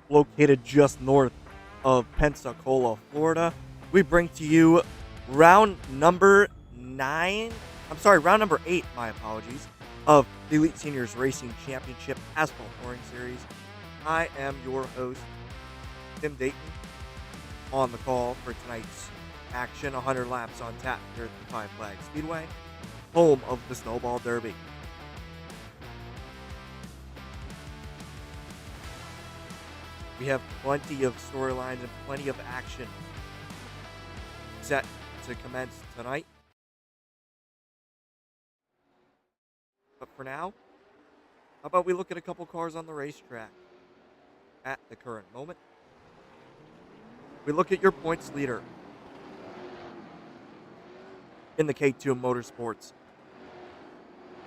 located just north of Pensacola, Florida. We bring to you round number round number 8, my apologies, of the Elite Seniors Racing Championship Asphalt Touring Series. I am your host, Tim Dayton, on the call for tonight's action. 100 laps on tap here at the Five Flags Speedway, home of the Snowball Derby. We have plenty of storylines and plenty of action set to commence tonight. But for now, how about we look at a couple cars on the racetrack at the current moment? We look at your points leader in the K2 Motorsports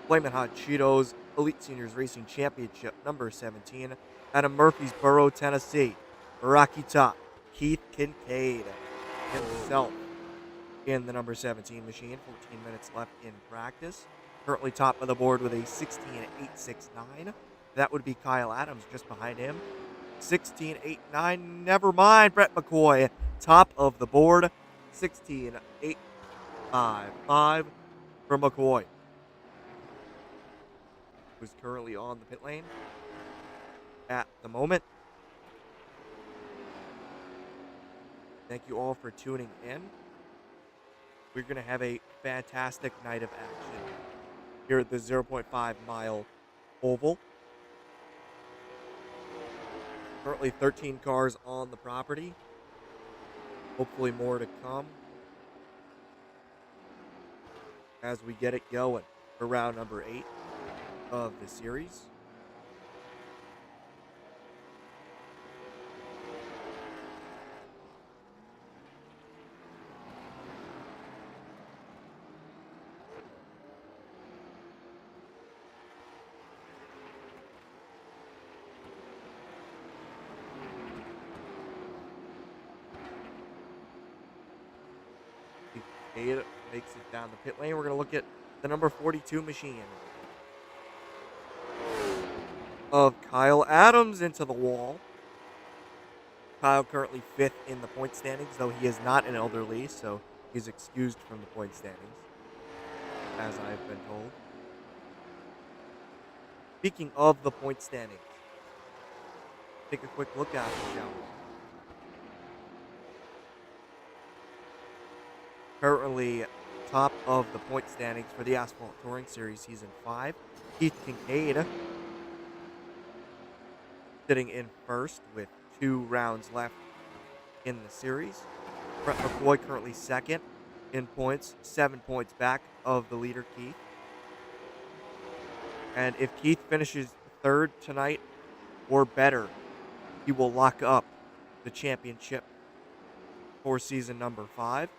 Flamin' Hot Cheetos Elite Seniors Racing Championship number 17 out of Murfreesboro, Tennessee. Rocky Top, Keith Kincaid himself in the number 17 machine. 14 minutes left in practice. Currently top of the board with a 16.869. That would be Kyle Adams just behind him. 16.89. Never mind. Brett McCoy, top of the board. 16.855 for McCoy, who's currently on the pit lane at the moment. Thank you all for tuning in. We're going to have a fantastic night of action here at the 0.5 mile oval. Currently 13 cars on the property. Hopefully more to come as we get it going for round number 8 of the series. It makes it down the pit lane. We're going to look at the number 42 machine of Kyle Adams into the wall. Kyle currently 5th in the point standings, though he is not an elderly, so he's excused from the point standings, as I've been told. Speaking of the point standings, take a quick look at it, shall we? Currently top of the point standings for the Asphalt Touring Series Season 5. Keith Kincaid sitting in first with 2 rounds left in the series. Brett McCoy currently second in points, 7 points back of the leader, Keith. And if Keith finishes third tonight or better, he will lock up the championship for season number 5.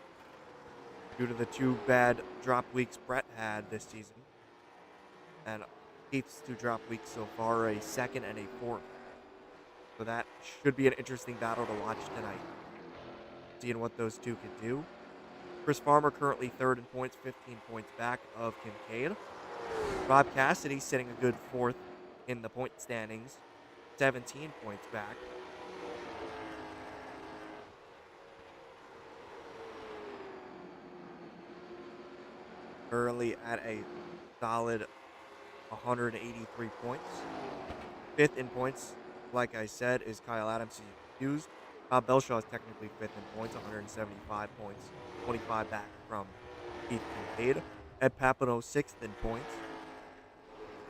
Due to the 2 bad drop weeks Brett had this season. And Keith's 2 drop weeks so far, a 2nd and a 4th. So that should be an interesting battle to watch tonight. Seeing what those 2 can do. Chris Farmer currently 3rd in points, 15 points back of Kincaid. Rob Cassidy sitting a good 4th in the point standings, 17 points back. Currently at a solid 183 points. 5th in points, like I said, is Kyle Adams. He's used. Bob Belshaw is technically 5th in points, 175 points, 25 back from Keith Kincaid. Ed Papano 6th in points,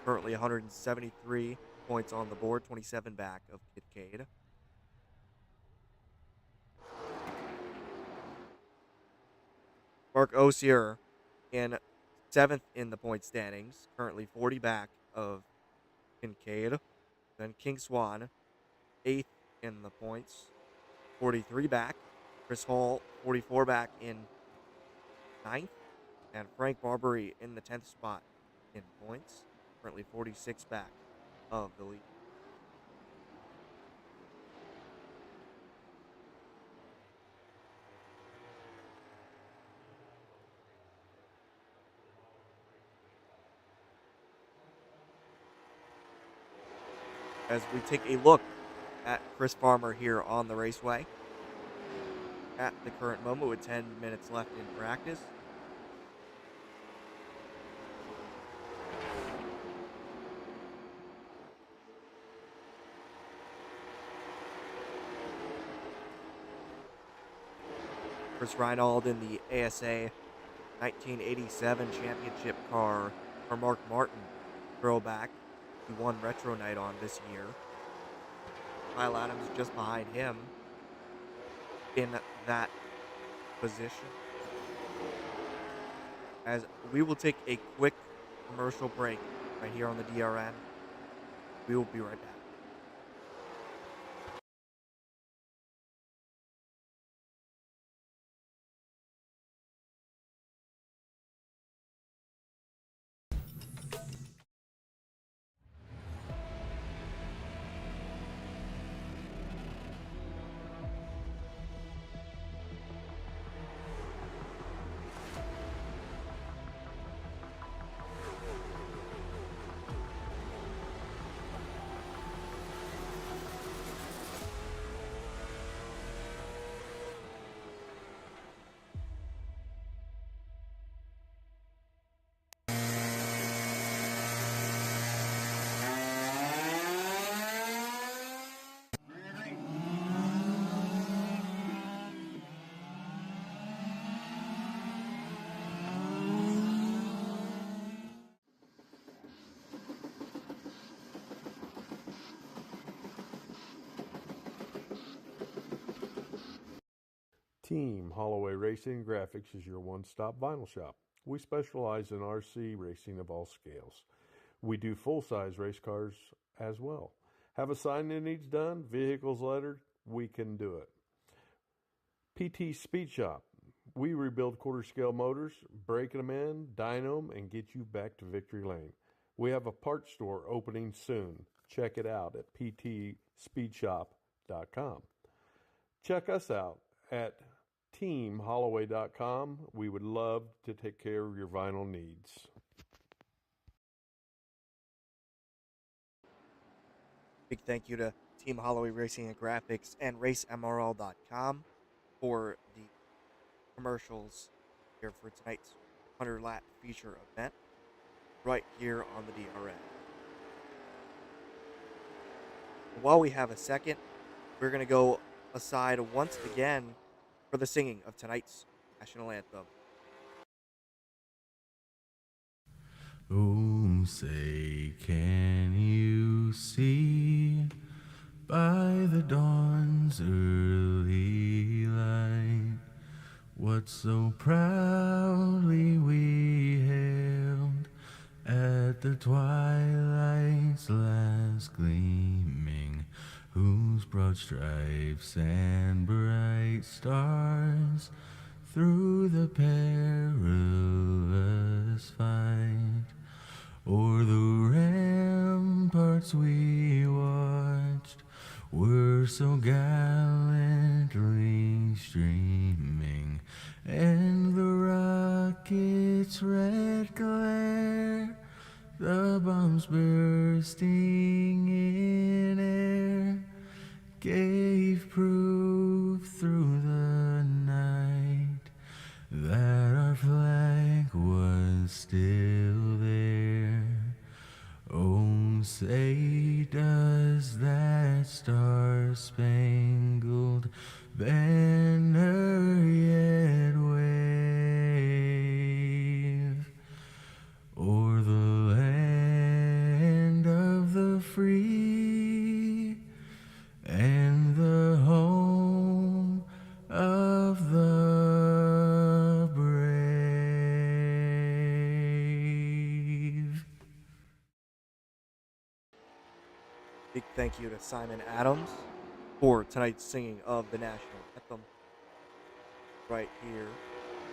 currently 173 points on the board, 27 back of Kincaid. Mark Osier in 7th in the point standings, currently 40 back of Kincaid. Then King Swan, 8th in the points, 43 back. Chris Hall, 44 back in 9th. And Frank Barbary in the 10th spot in points, currently 46 back of the lead. As we take a look at Chris Farmer here on the raceway at the current moment with 10 minutes left in practice. Chris Reinald in the ASA 1987 championship car for Mark Martin throwback. He won Retro Night on this year. Kyle Adams just behind him in that position. As we will take a quick commercial break right here on the DRN. We will be right back. Team Holloway Racing Graphics is your one-stop vinyl shop. We specialize in RC racing of all scales. We do full-size race cars as well. Have a sign that needs done, vehicles lettered, we can do it. PT Speed Shop. We rebuild quarter-scale motors, break them in, dyno them, and get you back to victory lane. We have a parts store opening soon. Check it out at ptspeedshop.com. Check us out at teamholloway.com. We would love to take care of your vinyl needs. Big thank you to Team Holloway Racing and Graphics and RaceMRL.com for the commercials here for tonight's 100-lap feature event right here on the DRN. While we have a second, we're going to go aside once again for the singing of tonight's national anthem. Oh, say, can you see by the dawn's early light what so proudly we hailed at the twilight's last gleaming, whose broad stripes and bright stars through the perilous fight o'er the ramparts we watched were so gallantly streaming, and the rocket's red glare, the bombs bursting in air, gave proof through the night that our flag was still there. Oh, say, does that star-spangled banner yet wave o'er the land of the free and the home of the brave? Big thank you to Simon Adams for tonight's singing of the national anthem right here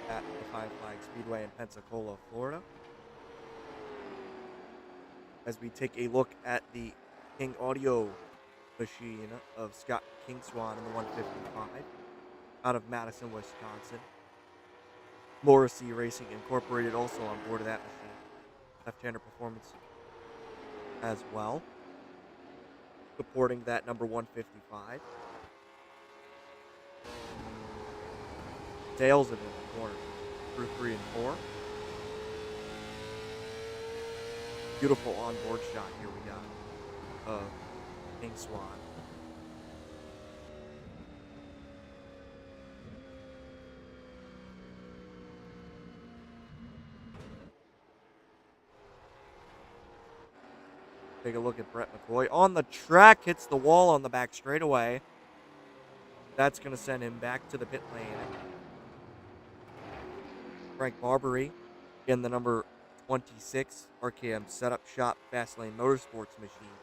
at the Five Flags Speedway in Pensacola, Florida. As we take a look at the King Audio machine of Scott Kingswan in the 155 out of Madison, Wisconsin. Morrissey Racing Incorporated also on board of that machine. Left-hander performance as well. supporting that number 155. Sails it in the corner through 3 and 4. Beautiful onboard shot here we got of King Swan. Take a look at Brett McCoy on the track, hits the wall on the back straightaway. That's going to send him back to the pit lane. Frank Barbary in the number 26 RKM Setup Shop Fastlane Motorsports machine.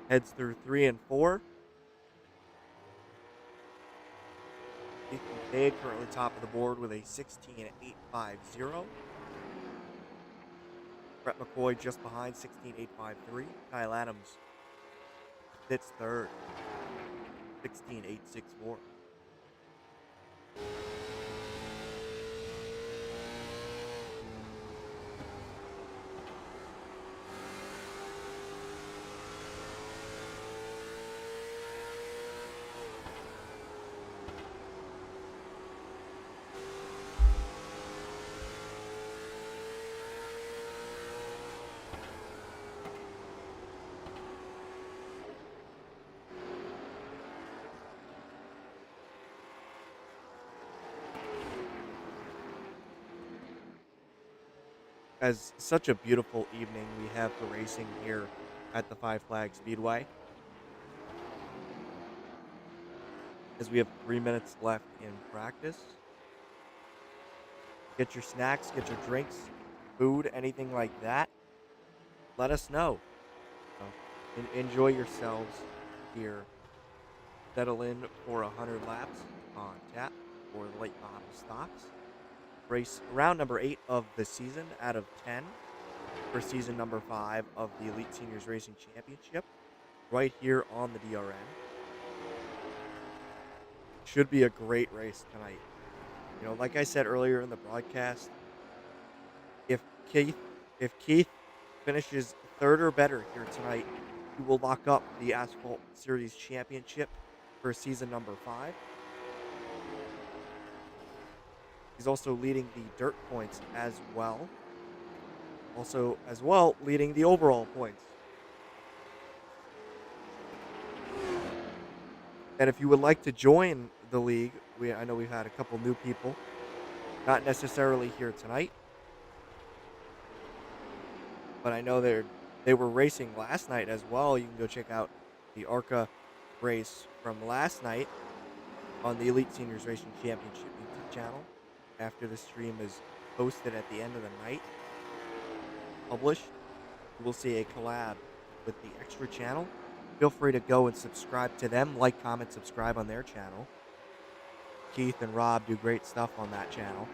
Heads through 3 and 4. Ethan Cade currently top of the board with a 16.850. Brett McCoy just behind, 16.853. Kyle Adams sits third, 16.864. As such a beautiful evening we have for racing here at the Five Flags Speedway. As we have 3 minutes left in practice. Get your snacks, get your drinks, food, anything like that. Let us know. Enjoy yourselves here. Settle in for 100 laps on tap for the late model stocks. Race round number 8 of the season out of 10 for season number 5 of the Elite Seniors Racing Championship right here on the DRN. Should be a great race tonight. You know, like I said earlier in the broadcast, if Keith finishes third or better here tonight, he will lock up the Asphalt Series Championship for season number 5. He's also leading the dirt points as well. Also, as well, leading the overall points. And if you would like to join the league, I know we've had a couple new people, not necessarily here tonight, but I know they were racing last night as well. You can go check out the ARCA race from last night on the Elite Seniors Racing Championship YouTube channel. After the stream is posted at the end of the night, published, you will see a collab with the Extra channel. Feel free to go and subscribe to them, like, comment, subscribe on their channel. Keith and Rob do great stuff on that channel.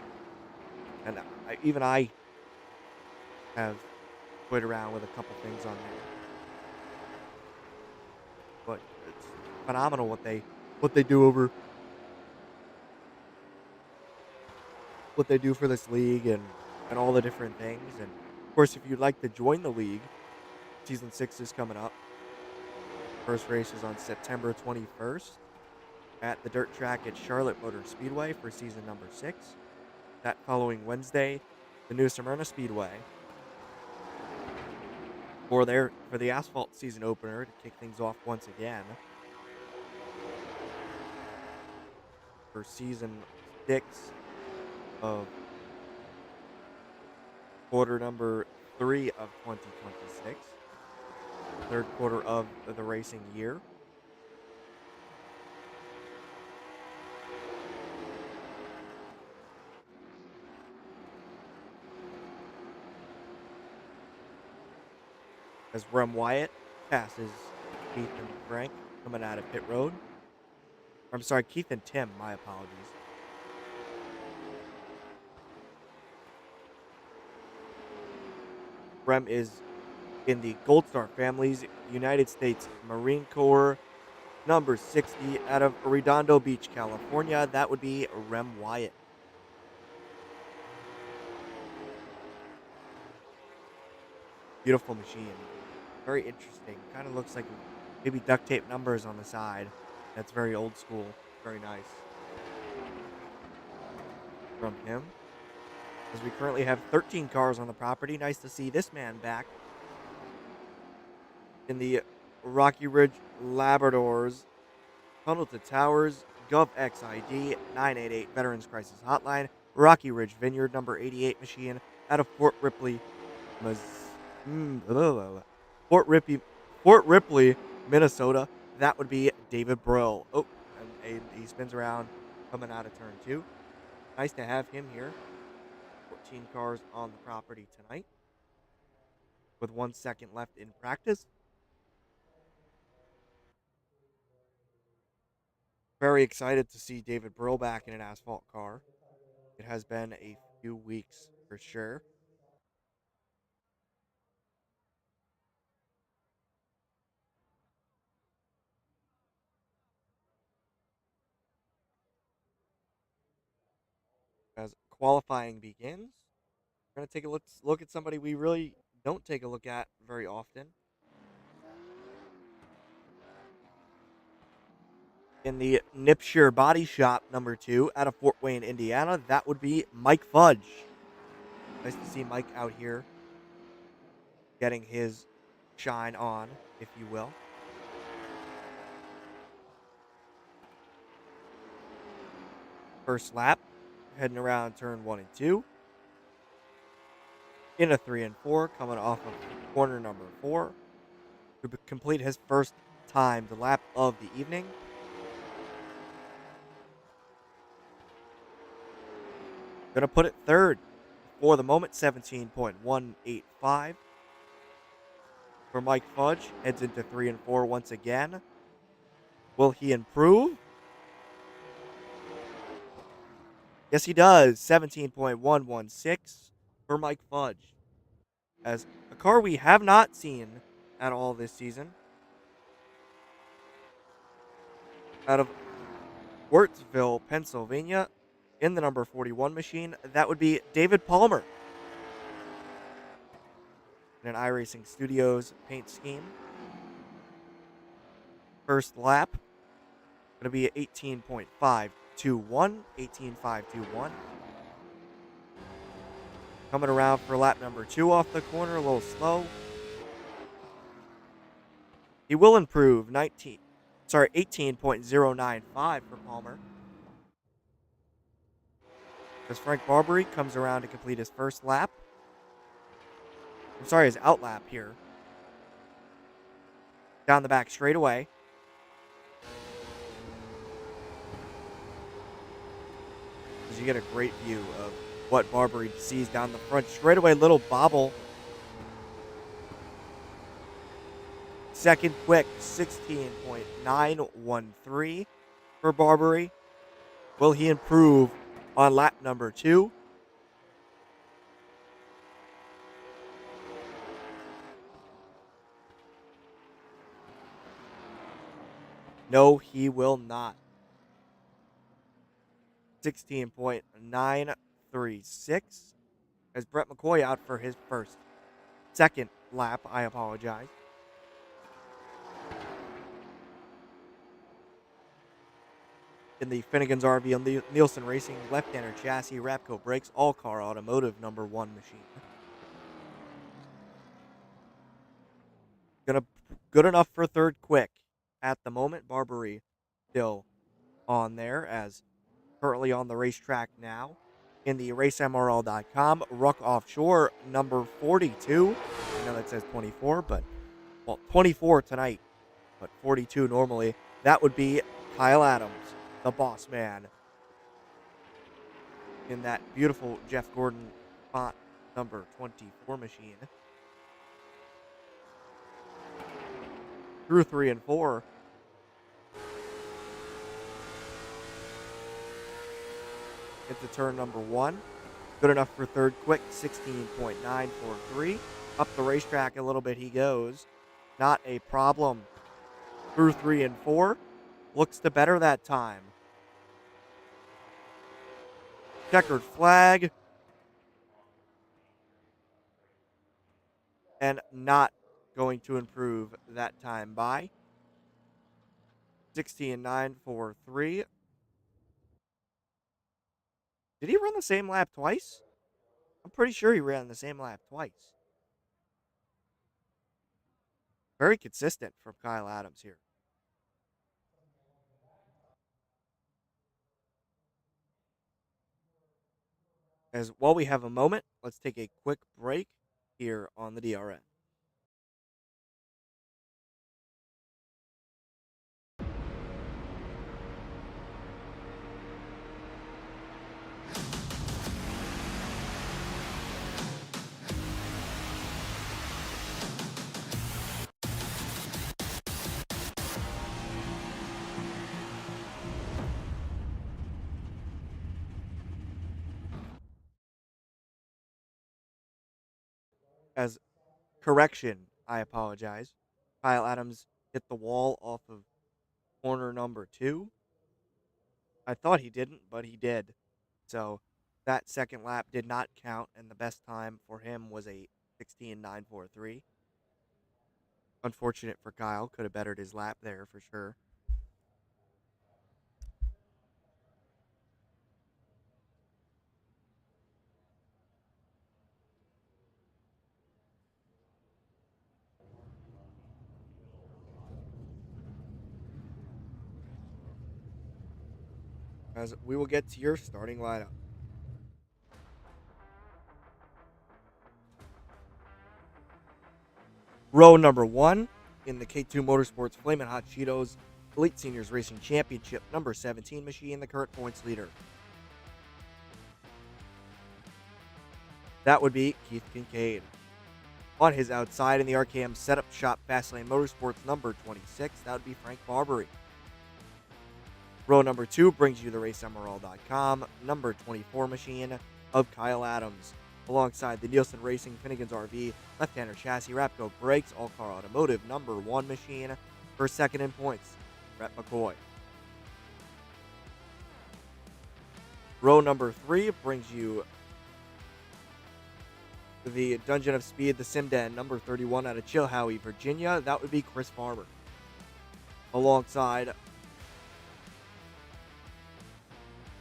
And I have played around with a couple things on there. But it's phenomenal what they do over what they do for this league and all the different things. And of course, if you'd like to join the league, season 6 is coming up. First race is on September 21st at the dirt track at Charlotte Motor Speedway for season number 6. That following Wednesday, the New Smyrna Speedway for the Asphalt season opener to kick things off once again for season 6 of quarter number 3 of 2026, third quarter of the racing year. As Rem Wyatt passes Keith and Frank coming out of pit road. I'm sorry, Keith and Tim, my apologies. Rem is in the Gold Star Families United States Marine Corps, number 60, out of Redondo Beach, California. That would be Rem Wyatt. Beautiful machine. Very interesting. Kind of looks like maybe duct tape numbers on the side. That's very old school. Very nice from him. As we currently have 13 cars on the property. Nice to see this man back in the Rocky Ridge Labradors Tunnel to Towers GovXID 988 Veterans Crisis Hotline Rocky Ridge Vineyard number 88 machine out of Fort Ripley, Fort Ripley, Fort Ripley, Minnesota. That would be David Brill. Oh, and he spins around coming out of turn 2. Nice to have him here. 14 cars on the property tonight with 1 second left in practice. Very excited to see David Brill back in an Asphalt car. It has been a few weeks for sure. As qualifying begins, we're going to take a look at somebody we really don't take a look at very often. In the Nipshire Body Shop number 2 out of Fort Wayne, Indiana, that would be Mike Fudge. Nice to see Mike out here getting his shine on, if you will. First lap, heading around turn 1 and 2. In a 3 and 4, coming off of corner number 4 to complete his first timed lap of the evening. Gonna put it third for the moment, 17.185. For Mike Fudge, heads into 3 and 4 once again. Will he improve? Yes, he does. 17.116 for Mike Fudge. As a car we have not seen at all this season. Out of Wurtsville, Pennsylvania, in the number 41 machine, that would be David Palmer. In an iRacing Studios paint scheme. First lap, going to be 18.521, 18.521. Coming around for lap number 2 off the corner, a little slow. He will improve 18.095 for Palmer. As Frank Barbary comes around to complete his first lap. His out lap here. Down the back straightaway. As you get a great view of what Barbary sees down the front straightaway. Little bobble. Second quick, 16.913 for Barbary. Will he improve on lap number 2? No, he will not. 16.936 as Brett McCoy out for his second lap. I apologize. In the Finnegan's RV and Nielsen Racing left-hander chassis, Rapco brakes, all car automotive number 1 machine. Good enough for third quick at the moment. Barbary still on there as currently on the racetrack now. In the racemrl.com, Ruck Offshore number 42. I know that says 24, but 24 tonight, but 42 normally. That would be Kyle Adams, the boss man, in that beautiful Jeff Gordon font number 24 machine. Through 3 and 4. Into turn number 1. Good enough for third quick, 16.943. Up the racetrack a little bit he goes. Not a problem. Through 3 and 4. Looks to better that time. Checkered flag. And not going to improve that time by 16.943. Did he run the same lap twice? I'm pretty sure he ran the same lap twice. Very consistent from Kyle Adams here. As while we have a moment, let's take a quick break here on the DRN. As correction, I apologize. Kyle Adams hit the wall off of corner number 2. I thought he didn't, but he did. So that second lap did not count, and the best time for him was a 16.943. Unfortunate for Kyle. Could have bettered his lap there for sure. As we will get to your starting lineup. Row number 1 in the K2 Motorsports Flamin' Hot Cheetos Elite Seniors Racing Championship, number 17 machine, the current points leader. That would be Keith Kincaid. On his outside in the RKM Setup Shop Fastlane Motorsports, number 26, that would be Frank Barbary. Row number 2 brings you the RaceMRL.com, number 24 machine of Kyle Adams. Alongside the Nielsen Racing, Finnegan's RV, Left-Hander Chassis, Rapco Brakes, All Car Automotive, number 1 machine. For second in points, Brett McCoy. Row number 3 brings you the Dungeon of Speed, the Sim Den, number 31 out of Chilhowie, Virginia. That would be Chris Farmer. Alongside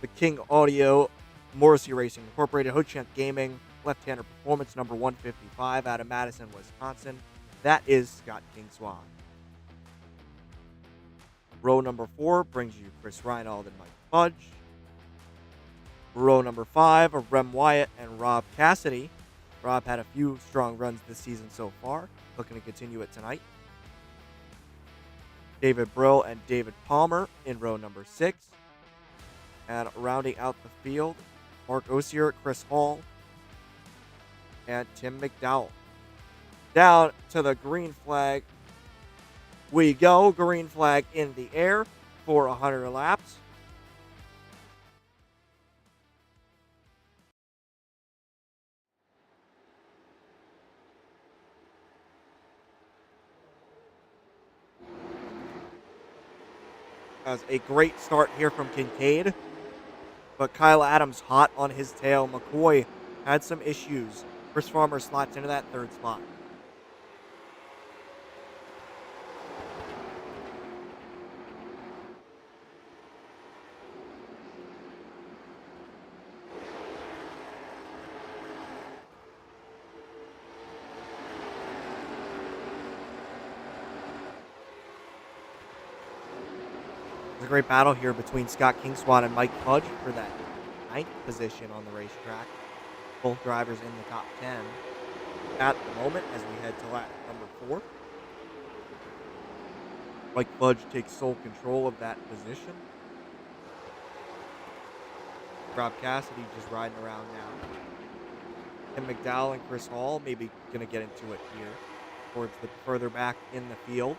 the King Audio, Morrissey Racing Incorporated, Ho-Chunk Gaming, Left-Hander Performance, number 155 out of Madison, Wisconsin. That is Scott King Swan. Row number 4 brings you Chris Reinald and Mike Fudge. Row number 5 of Rem Wyatt and Rob Cassidy. Rob had a few strong runs this season so far, looking to continue it tonight. David Brill and David Palmer in row number 6. And rounding out the field, Mark Osier, Chris Hall, and Tim McDowell. Down to the green flag we go. Green flag in the air for 100 laps. As a great start here from Kincaid, but Kyle Adams hot on his tail. McCoy had some issues. Chris Farmer slots into that third spot. There's a great battle here between Scott Kingswan and Mike Fudge for that 9th position on the racetrack. Both drivers in the top 10 at the moment as we head to lap number 4. Mike Fudge takes sole control of that position. Rob Cassidy just riding around now. Tim McDowell and Chris Hall maybe going to get into it here towards the further back in the field.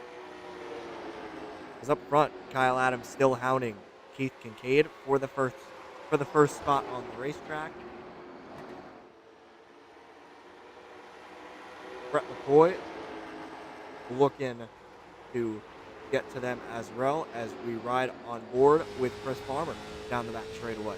As up front, Kyle Adams still hounding Keith Kincaid for the first spot on the racetrack. Brett McCoy looking to get to them as well as we ride on board with Chris Farmer down the back straightaway.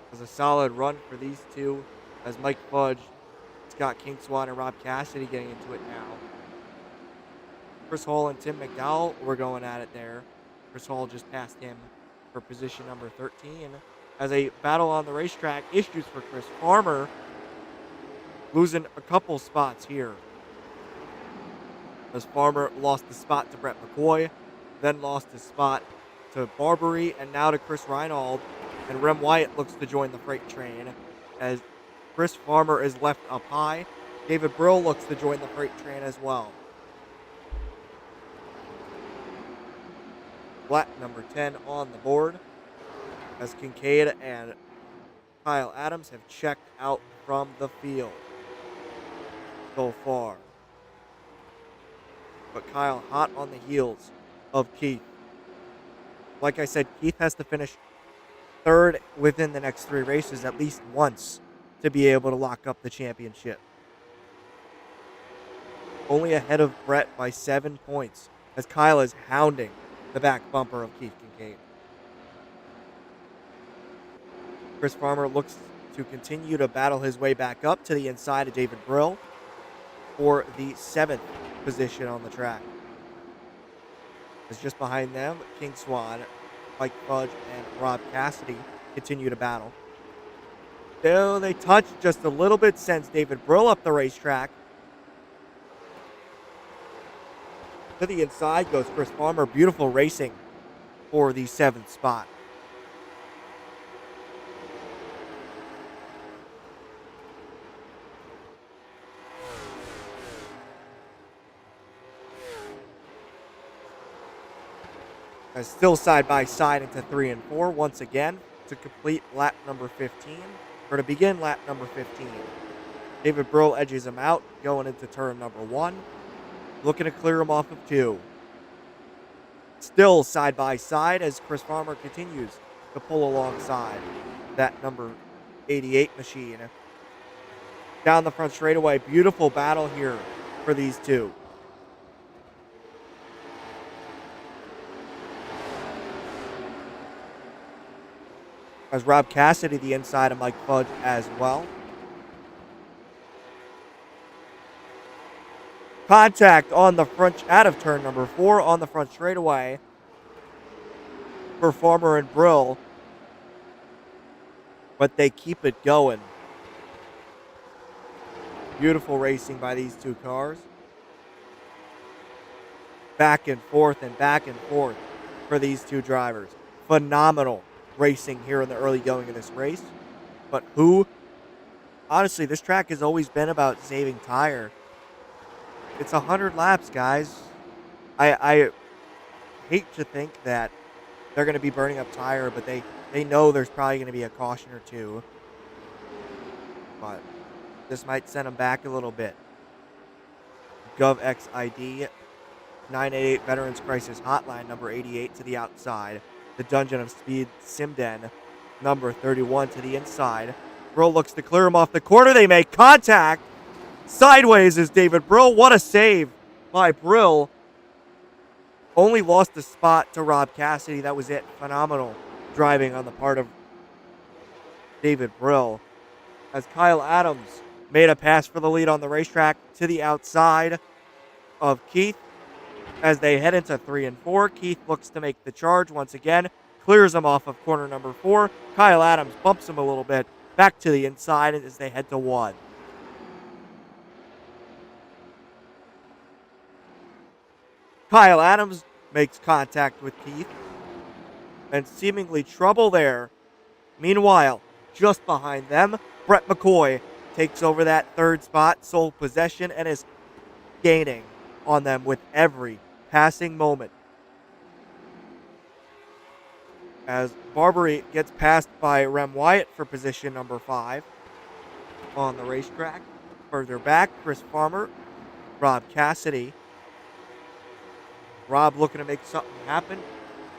It was a solid run for these two as Mike Fudge, Scott Kingswan, and Rob Cassidy getting into it now. Chris Hall and Tim McDowell were going at it there. Chris Hall just passed him for position number 13. As a battle on the racetrack, issues for Chris Farmer, losing a couple spots here. As Farmer lost the spot to Brett McCoy, then lost his spot to Barbary, and now to Chris Reinald. And Rem Wyatt looks to join the freight train as Chris Farmer is left up high. David Brill looks to join the freight train as well. Lap number 10 on the board as Kincaid and Kyle Adams have checked out from the field so far. But Kyle hot on the heels of Keith. Like I said, Keith has to finish third within the next 3 races at least once to be able to lock up the championship. Only ahead of Brett by 7 points as Kyle is hounding the back bumper of Keith Kincaid. Chris Farmer looks to continue to battle his way back up to the inside of David Brill for the 7th position on the track. As just behind them, King Swan, Mike Fudge, and Rob Cassidy continue to battle. Though they touch just a little bit, sends David Brill up the racetrack. To the inside goes Chris Farmer. Beautiful racing for the 7th spot. As still side by side into 3 and 4 once again to complete lap number 15, or to begin lap number 15. David Brill edges him out going into turn number 1, looking to clear him off of 2. Still side by side as Chris Farmer continues to pull alongside that number 88 machine. Down the front straightaway, beautiful battle here for these two. As Rob Cassidy the inside of Mike Fudge as well. Contact on the front, out of turn number 4 on the front straightaway for Farmer and Brill. But they keep it going. Beautiful racing by these two cars. Back and forth for these two drivers. Phenomenal racing here in the early going of this race. But honestly, this track has always been about saving tire. It's 100 laps, guys. I hate to think that they're going to be burning up tire, but they know there's probably going to be a caution or two. But this might send them back a little bit. GovXID 988 Veterans Crisis Hotline number 88 to the outside. The Dungeon of Speed Simden, number 31 to the inside. Brill looks to clear him off the corner. They make contact. Sideways is David Brill. What a save by Brill. Only lost a spot to Rob Cassidy. That was it. Phenomenal driving on the part of David Brill. As Kyle Adams made a pass for the lead on the racetrack to the outside of Keith. As they head into 3 and 4, Keith looks to make the charge once again, clears him off of corner number 4. Kyle Adams bumps him a little bit back to the inside as they head to 1. Kyle Adams makes contact with Keith and seemingly trouble there. Meanwhile, just behind them, Brett McCoy takes over that 3rd spot, sole possession, and is gaining on them with every passing moment. As Barbary gets passed by Rem Wyatt for position number 5 on the racetrack. Further back, Chris Farmer, Rob Cassidy. Rob looking to make something happen.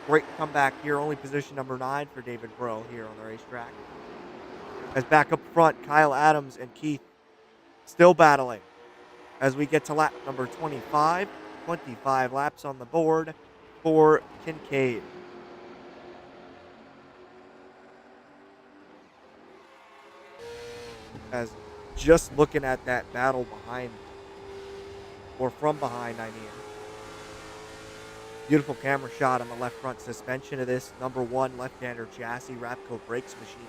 Great comeback here, only position number 9 for David Brill here on the racetrack. As back up front, Kyle Adams and Keith still battling. As we get to lap number 25, 25 laps on the board for Kincaid. As just looking at that battle behind, or from behind, I mean. Beautiful camera shot on the left front suspension of this number 1 left-hander chassis Rapco brakes machine.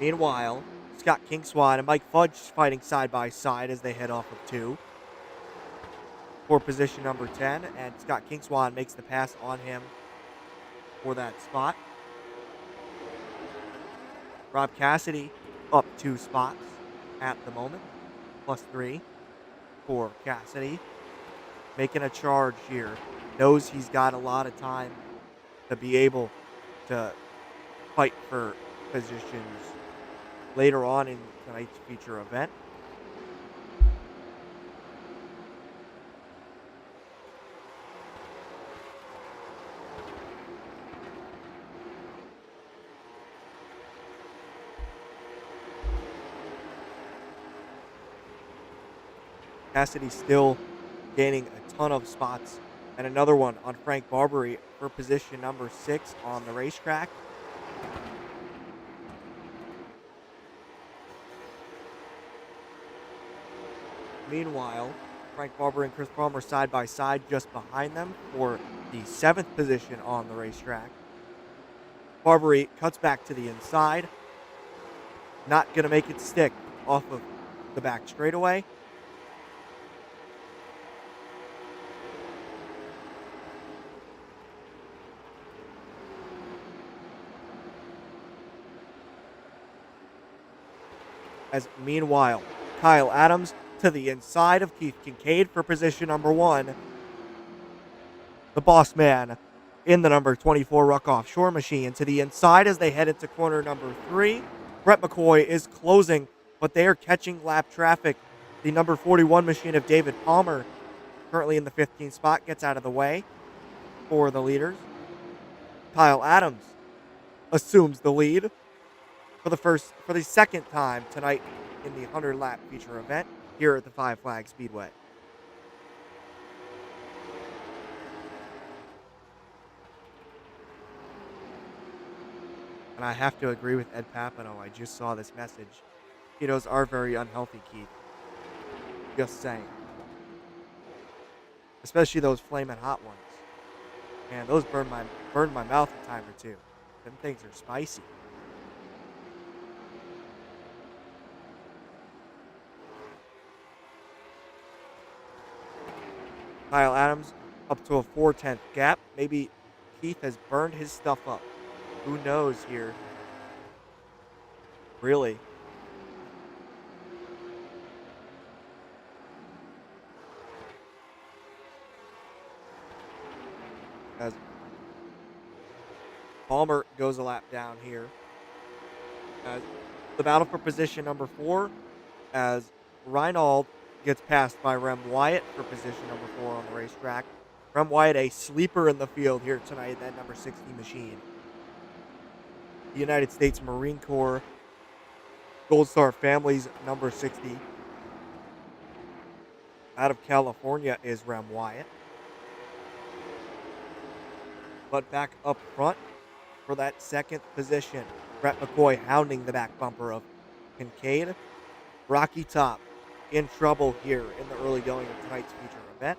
Meanwhile, Scott Kingswan and Mike Fudge fighting side by side as they head off of 2 for position number 10, and Scott Kingswan makes the pass on him for that spot. Rob Cassidy up 2 spots at the moment, +3 for Cassidy. Making a charge here. Knows he's got a lot of time to be able to fight for positions later on in tonight's feature event. Cassidy still gaining a ton of spots, and another one on Frank Barbary for position number 6 on the racetrack. Meanwhile, Frank Barber and Chris Palmer side by side just behind them for the 7th position on the racetrack. Barbary cuts back to the inside. Not going to make it stick off of the back straightaway. As meanwhile, Kyle Adams to the inside of Keith Kincaid for position number 1. The boss man in the number 24 Ruck Offshore machine to the inside as they head into corner number 3. Brett McCoy is closing, but they are catching lap traffic. The number 41 machine of David Palmer, currently in the 15th spot, gets out of the way for the leaders. Kyle Adams assumes the lead for the second time tonight in the 100 lap feature event here at the Five Flags Speedway. And I have to agree with Ed Papano. I just saw this message. Ketos are very unhealthy, Keith. Just saying. Especially those flaming hot ones. Man, those burned my mouth a time or two. Them things are spicy. Kyle Adams up to a 4/10 gap. Maybe Keith has burned his stuff up. Who knows here? Really? As Palmer goes a lap down here. As the battle for position number 4, as Reinald gets passed by Rem Wyatt for position number 4 on the racetrack. Rem Wyatt, a sleeper in the field here tonight, that number 60 machine. The United States Marine Corps Gold Star Family's number 60. Out of California is Rem Wyatt. But back up front for that second position, Brett McCoy hounding the back bumper of Kincaid. Rocky Top in trouble here in the early going of tonight's feature event.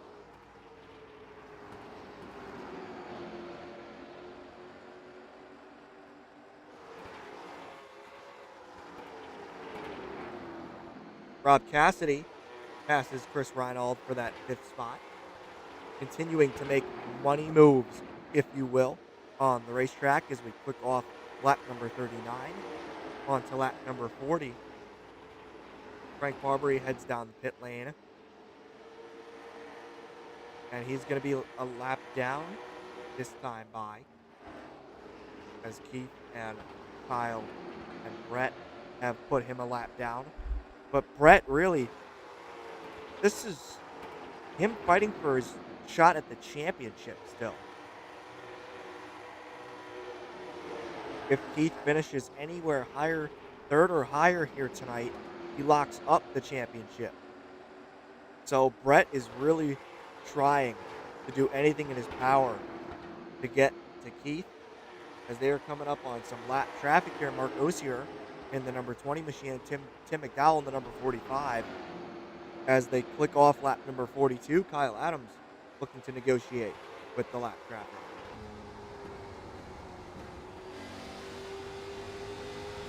Rob Cassidy passes Chris Reinald for that 5th spot. Continuing to make money moves, if you will, on the racetrack as we click off lap number 39 onto lap number 40. Frank Barbary heads down the pit lane. And he's going to be a lap down this time by. As Keith and Kyle and Brett have put him a lap down. But Brett really, this is him fighting for his shot at the championship still. If Keith finishes anywhere higher, 3rd or higher here tonight, he locks up the championship. So Brett is really trying to do anything in his power to get to Keith as they are coming up on some lap traffic here. Mark Osier in the number 20 machine, and Tim McDowell in the number 45. As they click off lap number 42, Kyle Adams looking to negotiate with the lap traffic.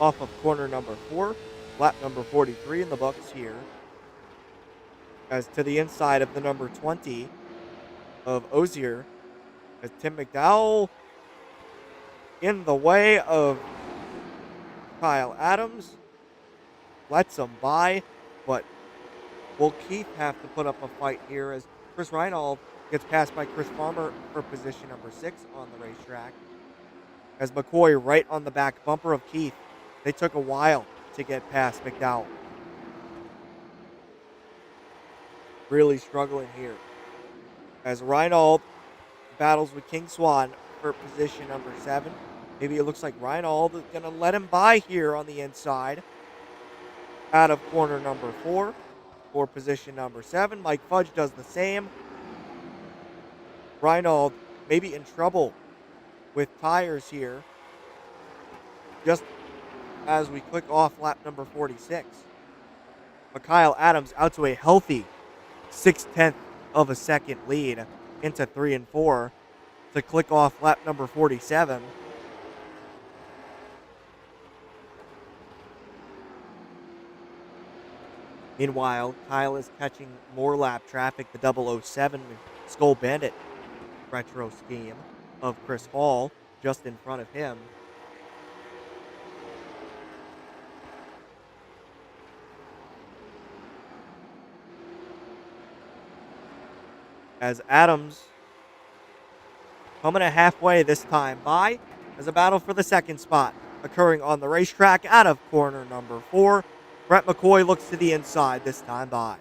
Off of corner number 4, lap number 43 in the books here. As to the inside of the number 20 of Osier, as Tim McDowell in the way of Kyle Adams, lets him by, but will Keith have to put up a fight here as Chris Reinald gets passed by Chris Farmer for position number 6 on the racetrack. As McCoy right on the back bumper of Keith. They took a while to get past McDowell. Really struggling here. As Reinald battles with King Swan for position number 7. Maybe it looks like Reinald is going to let him by here on the inside. Out of corner number 4 for position number 7. Mike Fudge does the same. Reinald maybe in trouble with tires here. Just as we click off lap number 46. But Kyle Adams out to a healthy 0.6 of a second lead into 3 and 4 to click off lap number 47. Meanwhile, Kyle is catching more lap traffic. The 007 Skull Bandit retro scheme of Chris Hall just in front of him. As Adams coming a halfway this time by as a battle for the second spot occurring on the racetrack out of corner number 4. Brett McCoy looks to the inside this time by.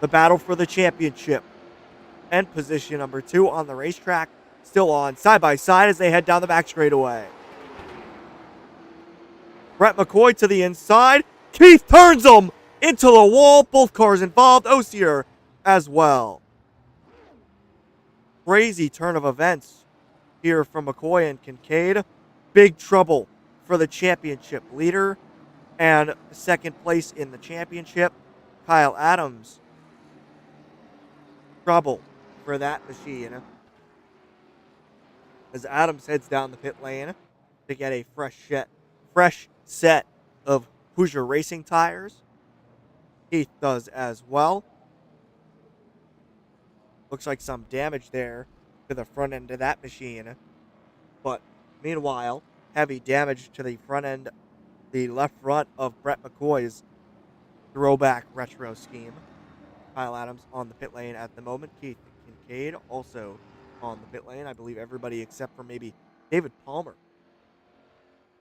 The battle for the championship and position number 2 on the racetrack still on side by side as they head down the back straightaway. Brett McCoy to the inside. Keith turns him into the wall. Both cars involved. Osier as well. Crazy turn of events here from McCoy and Kincaid. Big trouble for the championship leader and second place in the championship. Kyle Adams. Trouble for that machine as Adams heads down the pit lane to get a fresh set of Hoosier Racing tires. Keith does as well. Looks like some damage there to the front end of that machine. But meanwhile, heavy damage to the front end, the left front of Brett McCoy's throwback retro scheme. Kyle Adams on the pit lane at the moment. Keith Kincaid also on the pit lane. I believe everybody except for maybe David Palmer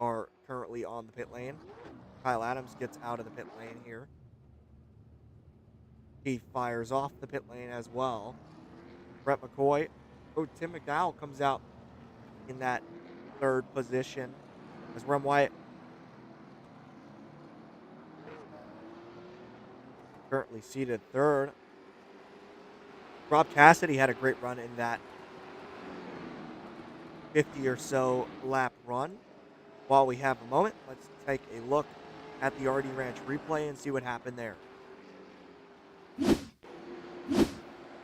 are currently on the pit lane. Kyle Adams gets out of the pit lane here. He fires off the pit lane as well. Brett McCoy. Oh, Tim McDowell comes out in that third position as Rem Wyatt currently seated third. Rob Cassidy had a great run in that 50 or so lap run. While we have a moment, let's take a look at the RD Ranch replay and see what happened there.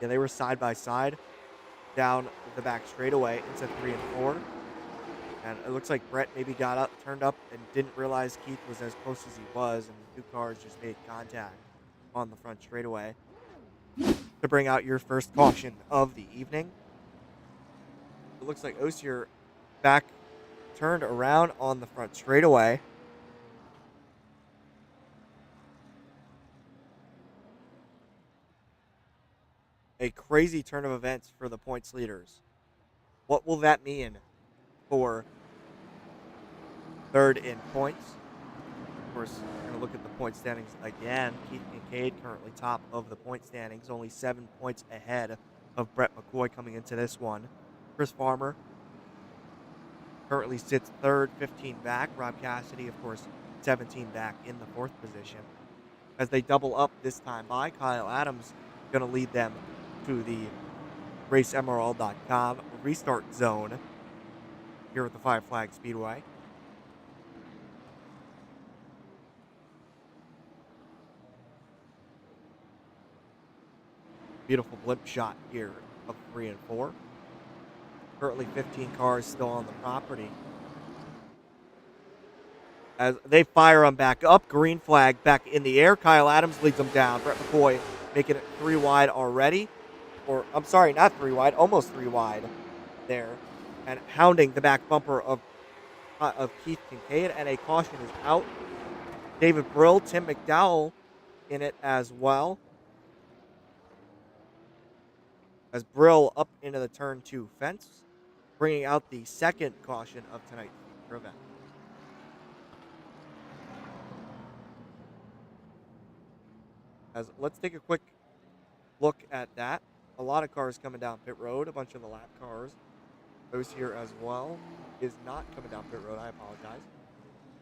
Yeah, they were side by side down the back straightaway into 3 and 4. And it looks like Brett maybe got up, turned up, and didn't realize Keith was as close as he was, and the two cars just made contact on the front straightaway to bring out your first caution of the evening. It looks like Osier back turned around on the front straightaway. A crazy turn of events for the points leaders. What will that mean for third in points? Of course, we're going to look at the point standings again. Keith Kincaid currently top of the point standings, only 7 points ahead of Brett McCoy coming into this one. Chris Farmer currently sits third, 15 back. Rob Cassidy, of course, 17 back in the fourth position. As they double up this time by, Kyle Adams going to lead them to the RaceMRL.com restart zone here at the Five Flag Speedway. Beautiful blimp shot here of 3 and 4. Currently 15 cars still on the property. As they fire them back up, green flag back in the air. Kyle Adams leads them down. Brett McCoy making it 3 wide already. Or, I'm sorry, not 3 wide, almost 3 wide there. And hounding the back bumper of Keith Kincaid. And a caution is out. David Brill, Tim McDowell in it as well. As Brill up into the turn 2 fence, bringing out the second caution of tonight's event. As let's take a quick look at that. A lot of cars coming down pit road. A bunch of the lap cars. Those here as well is not coming down pit road. I apologize.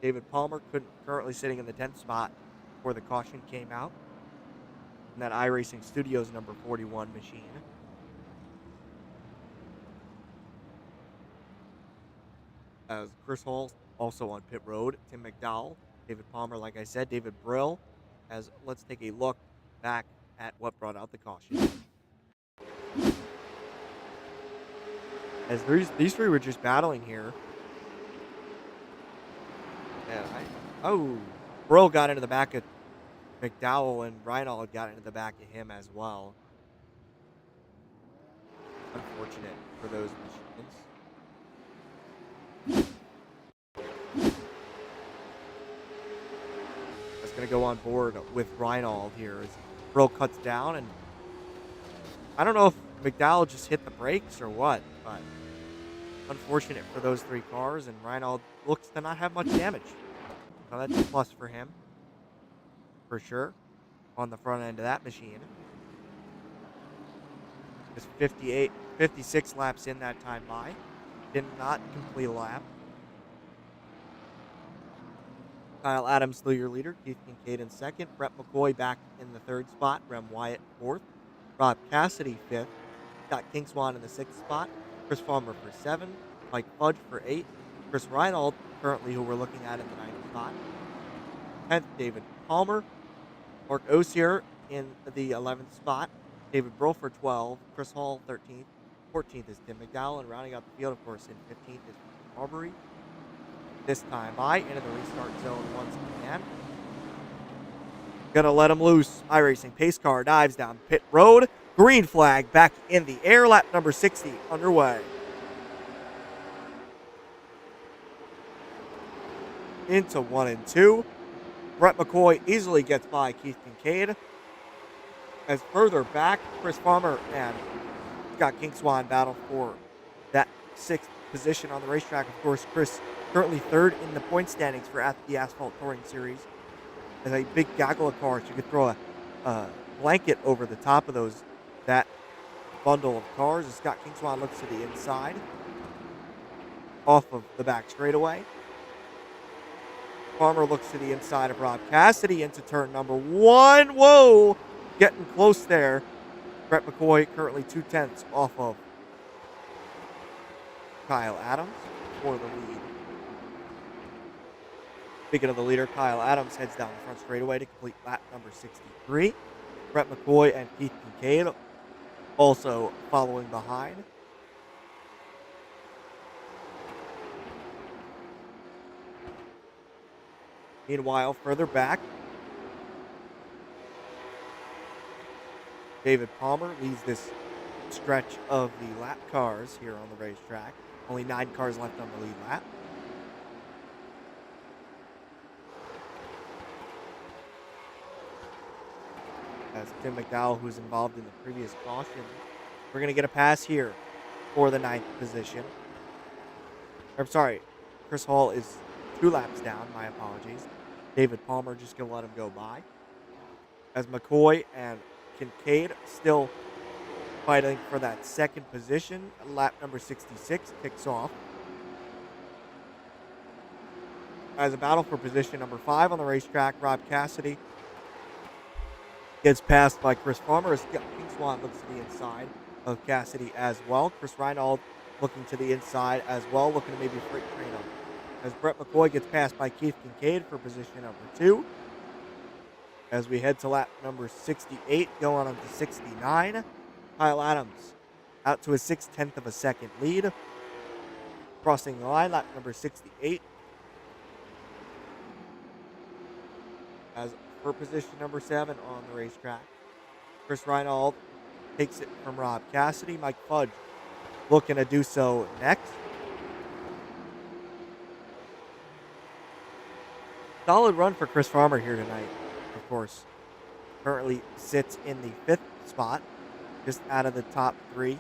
David Palmer currently sitting in the 10th spot before the caution came out. And that iRacing Studios number 41 machine. As Chris Hall also on pit road. Tim McDowell. David Palmer, like I said. David Brill. As let's take a look back at what brought out the caution. As these three were just battling here. And Brill got into the back of McDowell, and Reinald got into the back of him as well. Unfortunate for those machines. That's going to go on board with Reinald here as Brill cuts down, and I don't know if McDowell just hit the brakes or what, but unfortunate for those 3 cars, and Reinald looks to not have much damage. So that's a plus for him, for sure, on the front end of that machine. Just 56 laps in that time by. Did not complete a lap. Kyle Adams still your leader. Keith Kincaid in second. Brett McCoy back in the 3rd spot. Rem Wyatt 4th. Rob Cassidy 5th. Got King Swan in the 6th spot. Chris Farmer for 7. Mike Fudge for 8. Chris Reinald, currently who we're looking at in the 9th spot. 10th, David Palmer. Mark Osier in the 11th spot. David Brill for 12. Chris Hall 13th. 14th is Tim McDowell. And rounding out the field, of course, in 15th is Marbury. This time by into the restart zone once again. Gonna let him loose. iRacing pace car dives down pit road. Green flag back in the air. Lap number 60 underway. Into 1 and 2. Brett McCoy easily gets by Keith Kincaid. As further back, Chris Farmer and Scott Kingswan battle for that 6th position on the racetrack. Of course, Chris currently 3rd in the point standings for the Asphalt Touring Series. There's a big gaggle of cars. You could throw a blanket over the top of that bundle of cars. As Scott Kingswan looks to the inside, off of the back straightaway. Farmer looks to the inside of Rob Cassidy into turn number 1. Whoa! Getting close there. Brett McCoy currently 2/10 off of Kyle Adams for the lead. Speaking of the leader, Kyle Adams heads down the front straightaway to complete lap number 63. Brett McCoy and Keith Kincaid also following behind. Meanwhile, further back, David Palmer leads this stretch of the lap cars here on the racetrack. Only 9 cars left on the lead lap. As Tim McDowell, who's involved in the previous caution, we're going to get a pass here for the 9th position. I'm sorry, Chris Hall is 2 laps down. My apologies. David Palmer just going to let him go by. As McCoy and Kincaid still fighting for that 2nd position. Lap number 66 kicks off. As a battle for position number 5 on the racetrack, Rob Cassidy gets passed by Chris Farmer as King Swan looks to the inside of Cassidy as well. Chris Reinald looking to the inside as well, looking to maybe freight train him. As Brett McCoy gets passed by Keith Kincaid for position number 2. As we head to lap number 68, going on to 69, Kyle Adams out to a 6/10 of a second lead. Crossing the line, lap number 68. As for position number 7 on the racetrack, Chris Reinald takes it from Rob Cassidy. Mike Fudge looking to do so next. Solid run for Chris Farmer here tonight, of course. Currently sits in the 5th spot, just out of the top 3.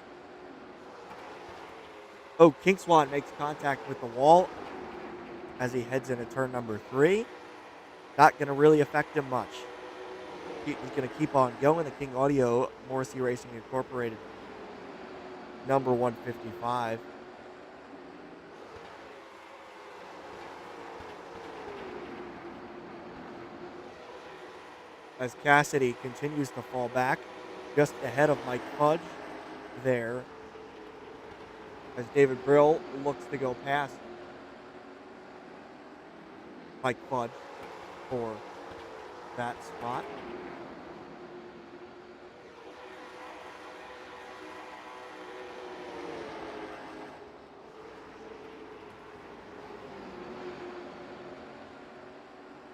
Oh, King Swan makes contact with the wall as he heads into turn number 3. Not going to really affect him much. He's going to keep on going. The King Audio, Morrissey Racing Incorporated, number 155. As Cassidy continues to fall back, just ahead of Mike Fudge there. As David Brill looks to go past Mike Fudge for that spot.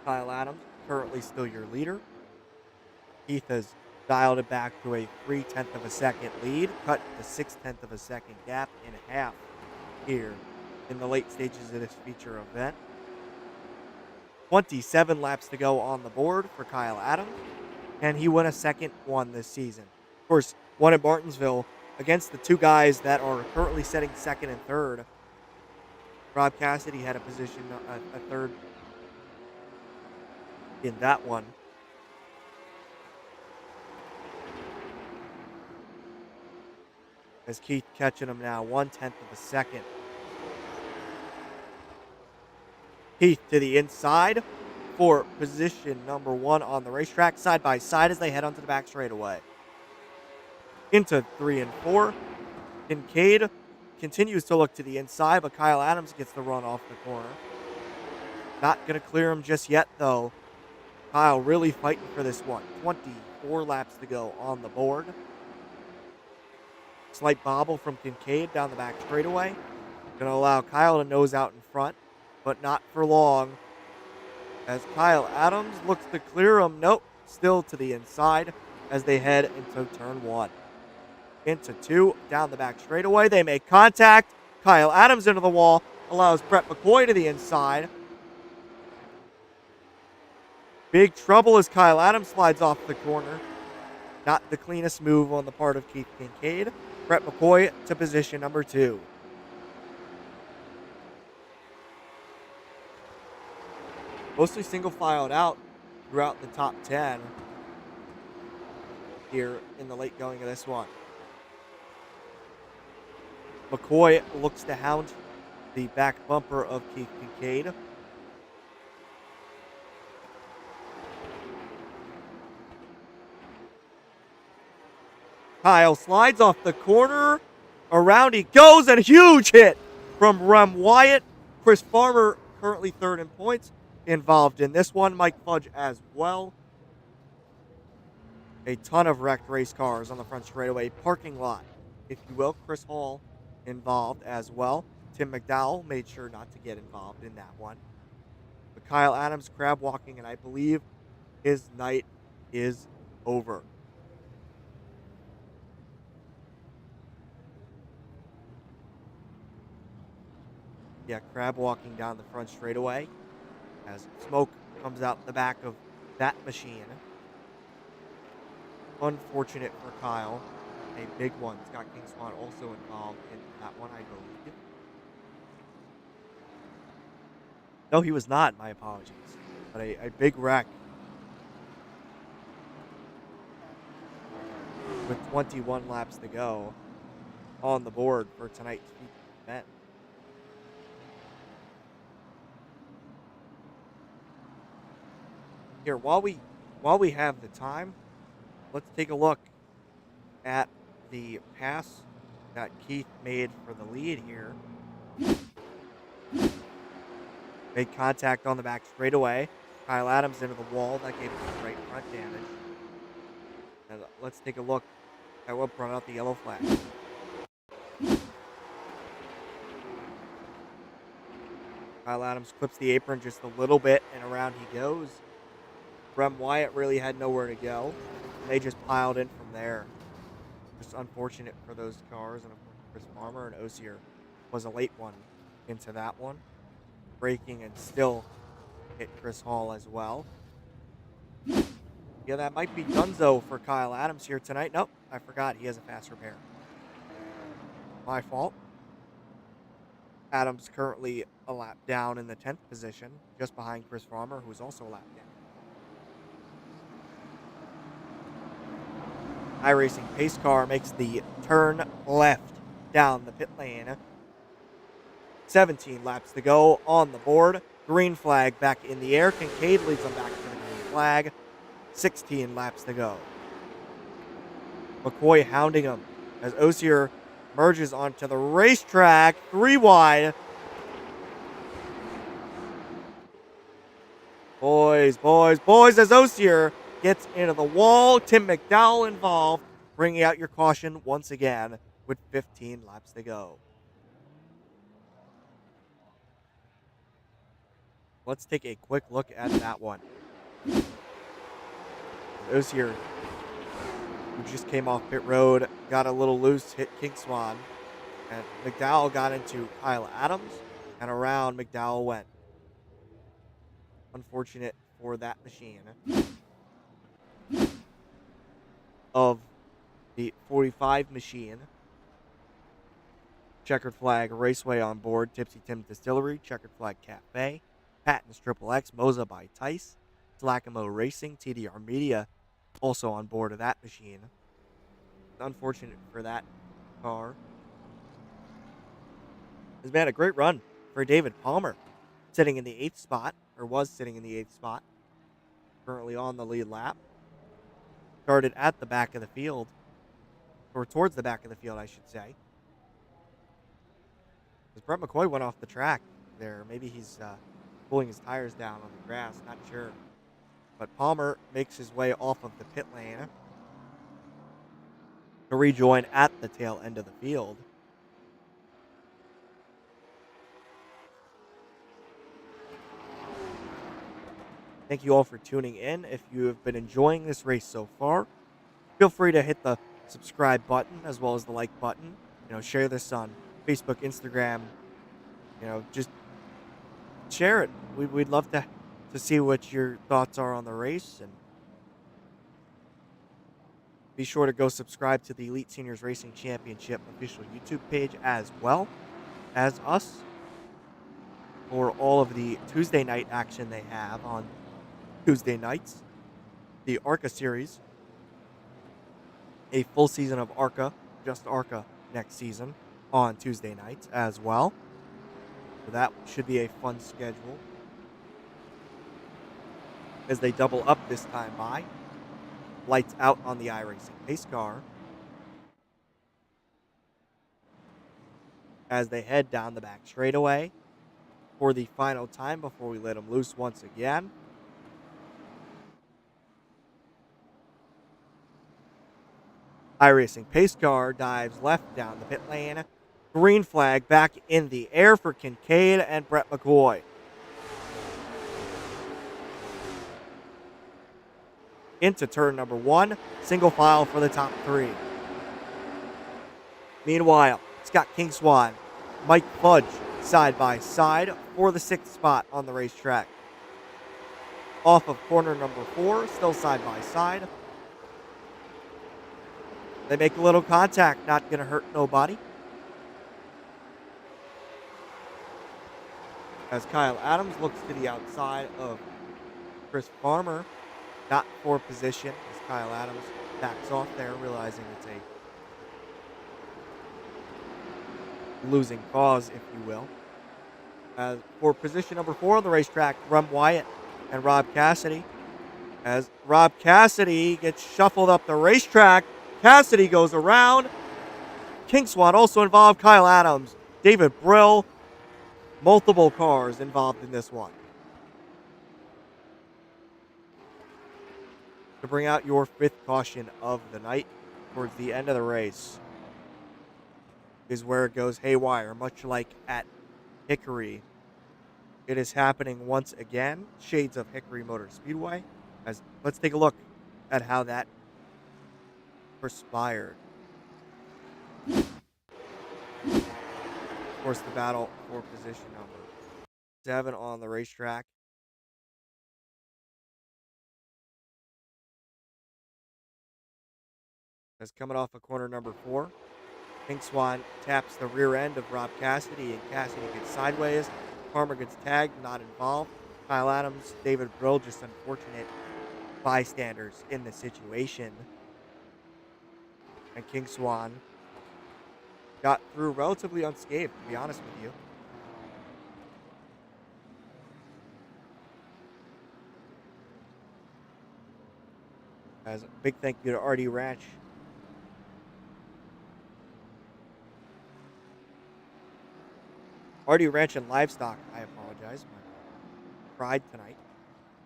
Kyle Adams, currently still your leader. Keith has dialed it back to a 3/10 of a second lead, cut the 6/10 of a second gap in half here in the late stages of this feature event. 27 laps to go on the board for Kyle Adams, and he won a second one this season. Of course, one at Martinsville against the two guys that are currently setting second and third. Rob Cassidy had a position, a third in that one. As Keith catching him now, 1/10 of a second. Keith to the inside for position number 1 on the racetrack, side by side as they head onto the back straightaway. Into 3 and 4. Kincaid continues to look to the inside, but Kyle Adams gets the run off the corner. Not going to clear him just yet, though. Kyle really fighting for this one. 24 laps to go on the board. Slight bobble from Kincaid down the back straightaway. Going to allow Kyle to nose out in front, but not for long. As Kyle Adams looks to clear him. Nope, still to the inside as they head into turn 1. Into 2, down the back straightaway. They make contact. Kyle Adams into the wall. Allows Brett McCoy to the inside. Big trouble as Kyle Adams slides off the corner. Not the cleanest move on the part of Keith Kincaid. Brett McCoy to position number 2. Mostly single filed out throughout the top 10 here in the late going of this one. McCoy looks to hound the back bumper of Keith Kincaid. Kyle slides off the corner. Around he goes, and a huge hit from Rem Wyatt. Chris Farmer currently 3rd in points, involved in this one. Mike Fudge as well. A ton of wrecked race cars on the front straightaway parking lot, if you will. Chris Hall involved as well. Tim McDowell made sure not to get involved in that one. But Kyle Adams crab walking, and I believe his night is over. Yeah, crab walking down the front straightaway as smoke comes out the back of that machine. Unfortunate for Kyle. A big one. Scott King Swan also involved in that one, I believe. No, he was not. My apologies. But a big wreck. With 21 laps to go on the board for tonight's event. Here, while we have the time, let's take a look at the pass Got Keith made for the lead here. Made contact on the back straightaway. Kyle Adams into the wall. That gave him some right front damage. And let's take a look at what brought out the yellow flag. Kyle Adams clips the apron just a little bit, and around he goes. Rem Wyatt really had nowhere to go. They just piled in from there. Just unfortunate for those cars, and of course Chris Farmer and Osier was a late one into that one. Braking and still hit Chris Hall as well. Yeah, that might be Dunzo for Kyle Adams here tonight. Nope, I forgot he has a fast repair. My fault. Adams currently a lap down in the 10th position, just behind Chris Farmer, who's also a lap down. iRacing pace car makes the turn left down the pit lane. 17 laps to go on the board. Green flag back in the air. Kincaid leads them back to the green flag. 16 laps to go. McCoy hounding him as Osier merges onto the racetrack. 3 wide. Boys as Osier gets into the wall. Tim McDowell involved, bringing out your caution once again with 15 laps to go. Let's take a quick look at that one. Osier, who just came off pit road, got a little loose, hit King Swan, and McDowell got into Kyle Adams, and around McDowell went. Unfortunate for that machine. Of the 45 machine. Checkered Flag Raceway on board. Tipsy Tim Distillery. Checkered Flag Cafe. Patton's Triple X. Moza by Tice. Slackamo Racing. TDR Media also on board of that machine. Unfortunate for that car. Has been a great run for David Palmer. Sitting in the 8th spot. Or was sitting in the 8th spot. Currently on the lead lap. Started at the back of the field. Or towards the back of the field, I should say. Because Brett McCoy went off the track there. Maybe he's pulling his tires down on the grass. Not sure. But Palmer makes his way off of the pit lane to rejoin at the tail end of the field. Thank you all for tuning in. If you have been enjoying this race so far, feel free to hit the subscribe button as well as the like button. Share this on Facebook, Instagram. Just share it. We'd love to see what your thoughts are on the race. And be sure to go subscribe to the Elite Seniors Racing Championship official YouTube page as well as us for all of the Tuesday night action they have on Tuesday nights. The ARCA series. A full season of ARCA, just ARCA next season on Tuesday nights as well. So that should be a fun schedule as they double up this time by. Lights out on the iRacing pace car as they head down the back straightaway for the final time before we let them loose once again. iRacing pace car dives left down the pit lane. Green flag back in the air for Kincaid and Brett McCoy. Into turn number 1. Single file for the top 3. Meanwhile, Scott Kingswan, Mike Fudge side by side for the 6th spot on the racetrack. Off of corner number 4, still side by side. They make a little contact, not going to hurt nobody. As Kyle Adams looks to the outside of Chris Farmer, not for position, as Kyle Adams backs off there, realizing it's a losing cause, if you will. For position number 4 on the racetrack, Rem Wyatt and Rob Cassidy. As Rob Cassidy gets shuffled up the racetrack, Cassidy goes around. King Swan also involved. Kyle Adams, David Brill, multiple cars involved in this one. To bring out your fifth caution of the night towards the end of the race is where it goes haywire, much like at Hickory. It is happening once again. Shades of Hickory Motor Speedway. Let's take a look at how that perspired. Of course, the battle for position number 7 on the racetrack. As coming off of corner number 4, Pink Swan taps the rear end of Rob Cassidy, and Cassidy gets sideways. Palmer gets tagged, not involved. Kyle Adams, David Brill, just unfortunate bystanders in the situation. And King Swan got through relatively unscathed, to be honest with you. As a big thank you to RD Ranch. RD Ranch and Livestock, I apologize. My pride tonight.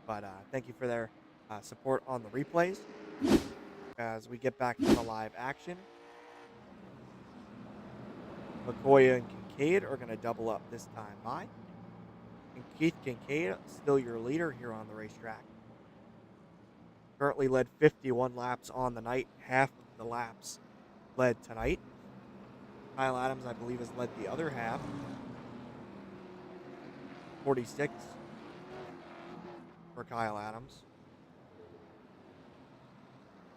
But thank you for their support on the replays. As we get back to the live action. McCoy and Kincaid are going to double up this time by. And Keith Kincaid, still your leader here on the racetrack. Currently led 51 laps on the night. Half of the laps led tonight. Kyle Adams, I believe, has led the other half. 46 for Kyle Adams.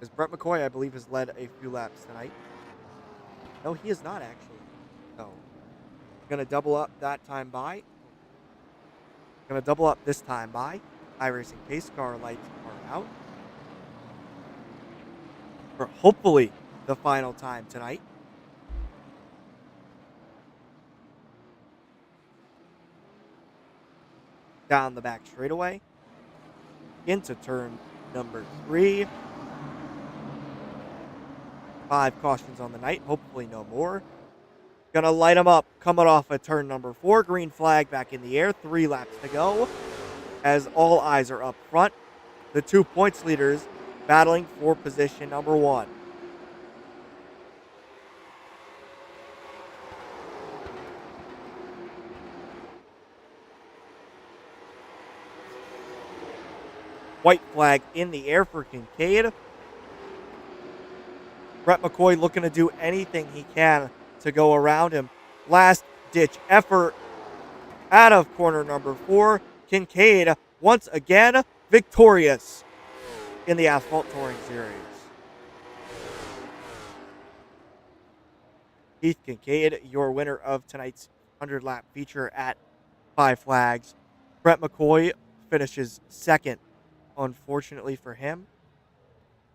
As Brett McCoy, I believe, has led a few laps tonight. No, he is not, actually. So, going to double up that time by. Going to double up this time by. iRacing pace car lights are out. For hopefully the final time tonight. Down the back straightaway. Into turn number 3. 5 cautions on the night. Hopefully no more. Gonna light them up. Coming off of turn number 4. Green flag back in the air. 3 laps to go. As all eyes are up front. The 2 points leaders battling for position number 1. White flag in the air for Kincaid. Brett McCoy looking to do anything he can to go around him. Last ditch effort out of corner number 4. Kincaid once again victorious in the Asphalt Touring Series. Keith Kincaid, your winner of tonight's 100-lap feature at 5 Flags. Brett McCoy finishes second, unfortunately for him.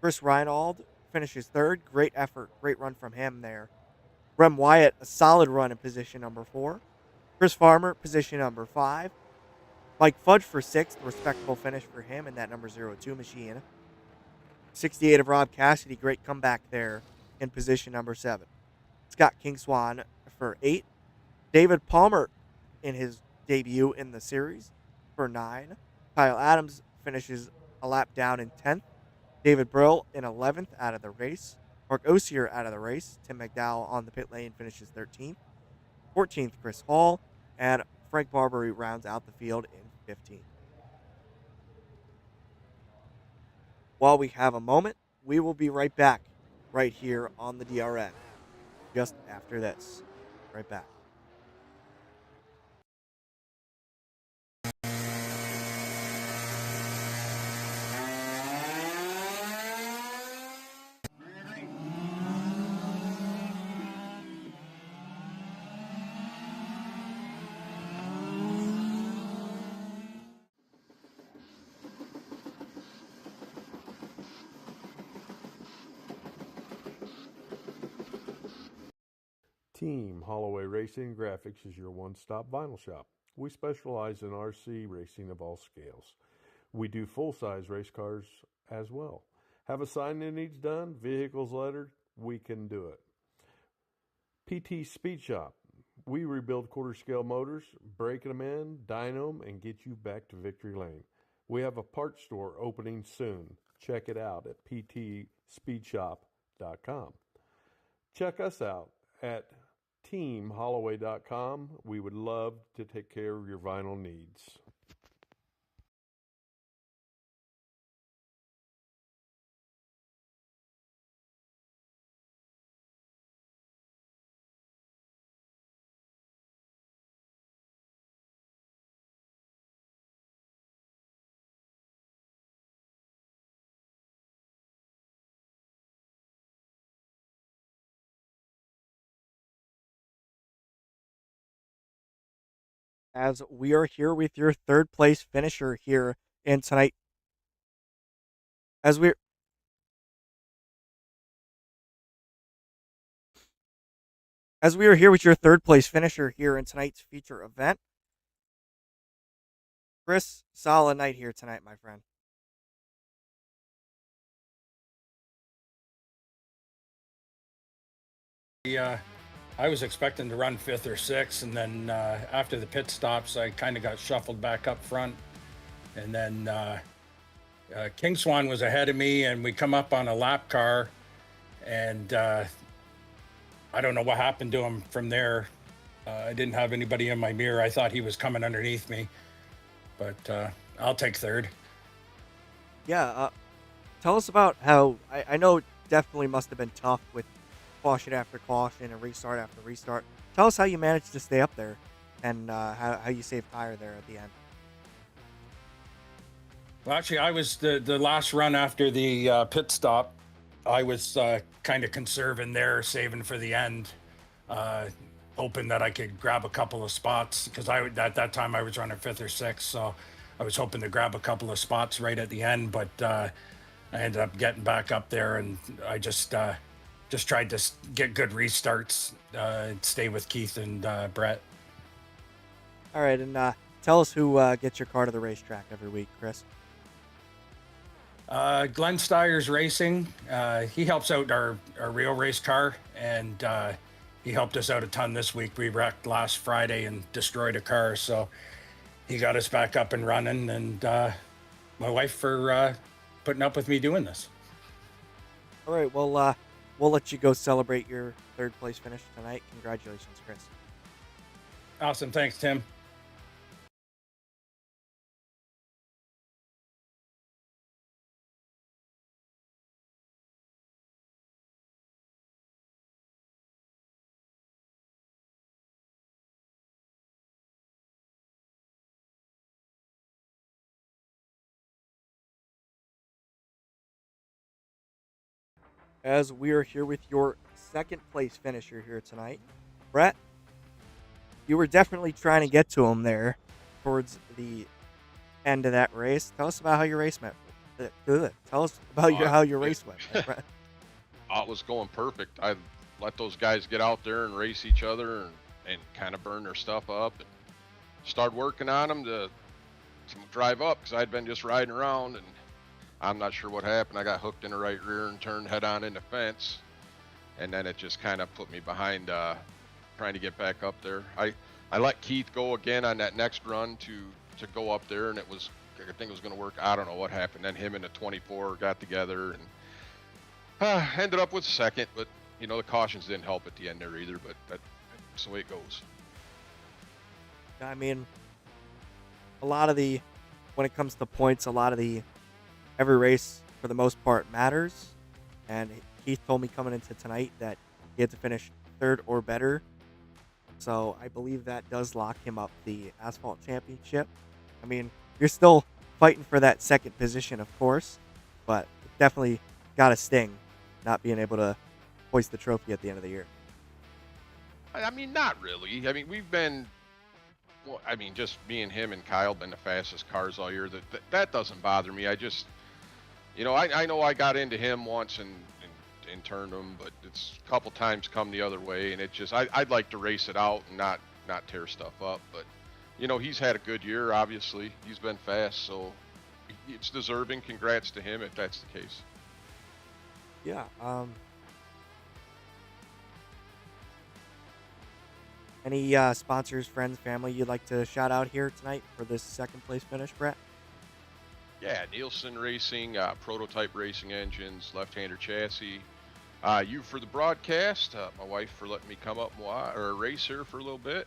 Chris Reinald finishes third. Great effort, great run from him there. Rem Wyatt, a solid run in position number 4. Chris Farmer, position number 5. Mike Fudge for 6th, respectable finish for him in that number 02 machine. 68 of Rob Cassidy, great comeback there in position number 7. Scott Kingswan for 8. David Palmer in his debut in the series for 9. Kyle Adams finishes a lap down in 10th. David Brill in 11th out of the race. Mark Osier out of the race. Tim McDowell on the pit lane finishes 13th. 14th, Chris Hall. And Frank Barbary rounds out the field in 15th. While we have a moment, we will be right back right here on the DRN just after this. Right back. Team Holloway Racing Graphics is your one-stop vinyl shop. We specialize in RC racing of all scales. We do full-size race cars as well. Have a sign that needs done? Vehicles lettered? We can do it. PT Speed Shop. We rebuild quarter scale motors, break them in, dyno them, and get you back to victory lane. We have a parts store opening soon. Check it out at ptspeedshop.com. Check us out at teamholloway.com. We would love to take care of your vinyl needs. As we are here with your third place finisher here in tonight. As we're As we are here with your third place finisher here in tonight's feature event. Chris, solid night here tonight, my friend. I was expecting to run fifth or sixth, and then after the pit stops, I kind of got shuffled back up front. And then King Swan was ahead of me, and we come up on a lap car, and I don't know what happened to him from there. I didn't have anybody in my mirror. I thought he was coming underneath me, but I'll take third. Yeah, tell us about how, I know it definitely must have been tough with caution after caution and restart after restart. Tell us how you managed to stay up there and how you saved tire there at the end. Well, actually, I was the last run after the pit stop. I was kind of conserving there, saving for the end, hoping that I could grab a couple of spots because at that time I was running fifth or sixth, so I was hoping to grab a couple of spots right at the end. But I ended up getting back up there, and I just tried to get good restarts, stay with Keith and Brett. All right, and tell us who gets your car to the racetrack every week, Chris. Glenn Steyer's Racing. He helps out our real race car, and he helped us out a ton this week. We wrecked last Friday and destroyed a car, so he got us back up and running, and my wife for putting up with me doing this. All right, well, we'll let you go celebrate your third place finish tonight. Congratulations, Chris. Awesome. Thanks, Tim. As we are here with your second place finisher here tonight, Brett, you were definitely trying to get to him there towards the end of that race. Tell us about how your race went. Tell us about how your race went, Brett. It was going perfect. I let those guys get out there and race each other and kind of burn their stuff up and start working on them to drive up because I'd been just riding around and I'm not sure what happened. I got hooked in the right rear and turned head on in the fence, and then it just kind of put me behind trying to get back up there. I let Keith go again on that next run to go up there, and I think it was going to work. I don't know what happened. Then him and the 24 got together and ended up with second, but the cautions didn't help at the end there either, but that's the way it goes. I mean, when it comes to points, every race for the most part matters. And Keith told me coming into tonight that he had to finish third or better. So I believe that does lock him up the Asphalt Championship. I mean, you're still fighting for that second position, of course, but it definitely got a sting not being able to hoist the trophy at the end of the year. I mean, not really. I mean, just me and him and Kyle been the fastest cars all year. That doesn't bother me. I just, I know I got into him once and turned him, but it's a couple times come the other way, and it just, I'd like to race it out and not tear stuff up. But, he's had a good year, obviously. He's been fast, so it's deserving. Congrats to him if that's the case. Yeah. Any sponsors, friends, family you'd like to shout out here tonight for this second place finish, Brett? Yeah, Nielsen Racing, Prototype Racing Engines, Left-Hander Chassis. You for the broadcast. My wife for letting me come up and or race here for a little bit,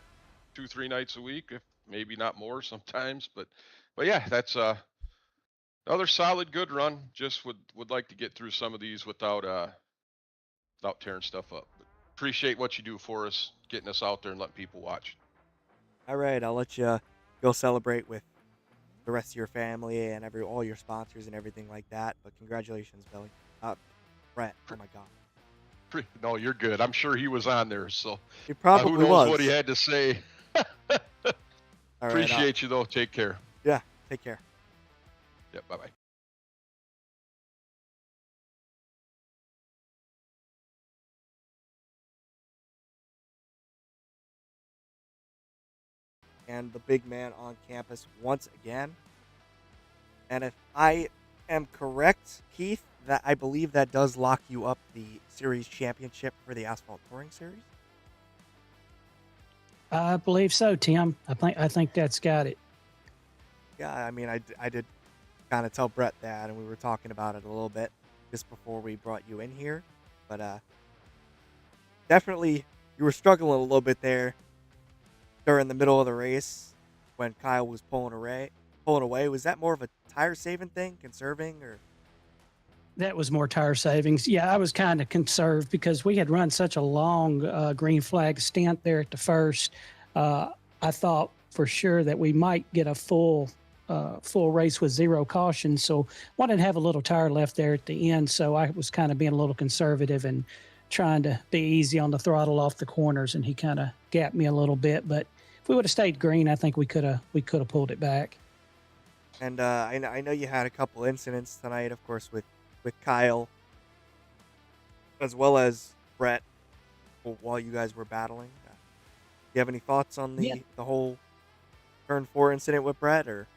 2-3 nights a week, if maybe not more sometimes. But yeah, that's another solid, good run. Just would like to get through some of these without tearing stuff up. But appreciate what you do for us, getting us out there and letting people watch. All right, I'll let you go celebrate with the rest of your family and all your sponsors and everything like that. But congratulations, Billy. Brett. Oh my God. No, you're good. I'm sure he was on there, so He who probably knows was. what he had to say. All right. Appreciate you though. Take care. Yeah. Take care. Yep. Bye bye. And the big man on campus once again. And if I am correct, Keith, that I believe that does lock you up the series championship for the Asphalt Touring Series. I believe so, Tim. I think that's got it. Yeah, I mean, I did kind of tell Brett that, and we were talking about it a little bit just before we brought you in here. But definitely, you were struggling a little bit there during the middle of the race when Kyle was pulling away. Was that more of a tire saving thing, conserving, or? That was more tire savings. Yeah, I was kind of conserved because we had run such a long green flag stint there at the first. I thought for sure that we might get a full race with zero caution. So wanted to have a little tire left there at the end. So I was kind of being a little conservative and trying to be easy on the throttle off the corners. And he kind of gapped me a little bit. But if we would have stayed green, I think we could have pulled it back. And I know you had a couple incidents tonight, of course, with Kyle, as well as Brett, while you guys were battling. Do you have any thoughts on the whole turn 4 incident with Brett, or?